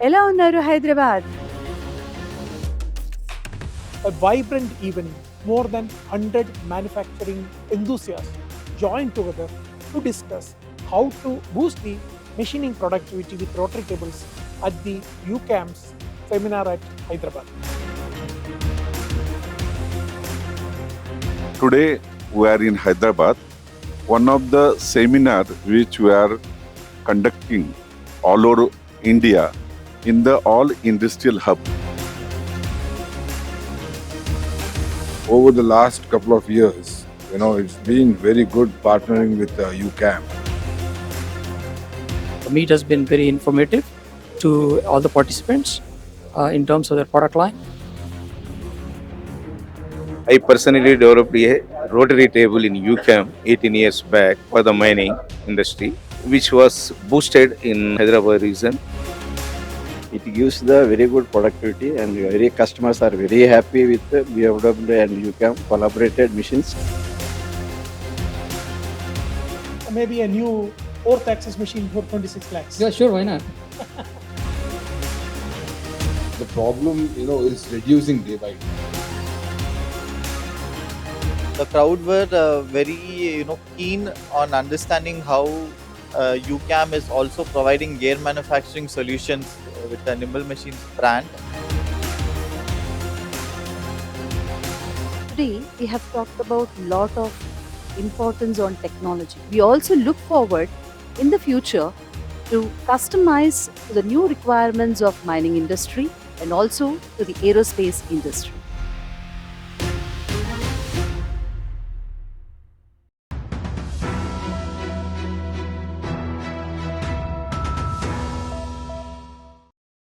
ఎలా ఉన్నారు Hyderabad? A vibrant event, more than 100 manufacturing enthusiasts joined together to discuss how to boost the machining productivity with rotary tables at the UCAM's seminar at Hyderabad. Today we are in Hyderabad, one of the seminar which we are conducting all over India in the all industrial hub. Over the last couple of years, it's been very good partnering with UCAM. The meet has been very informative to all the participants in terms of their product line. I personally developed a rotary table in UCAM 18 years back for the mining industry, which was boosted in Hyderabad region. It gives the very good productivity and very customers are very happy with the BMW and UCAM collaborated machines. Maybe a new 4th axis machine for 26 lakhs. Yeah, sure, why not? The problem, is reducing day by day. The crowd were very keen on understanding how UCAM is also providing gear manufacturing solutions with the Nimble Machines brand. Today we have talked about lot of importance on technology. We also look forward in the future to customize to the new requirements of mining industry and also to the aerospace industry.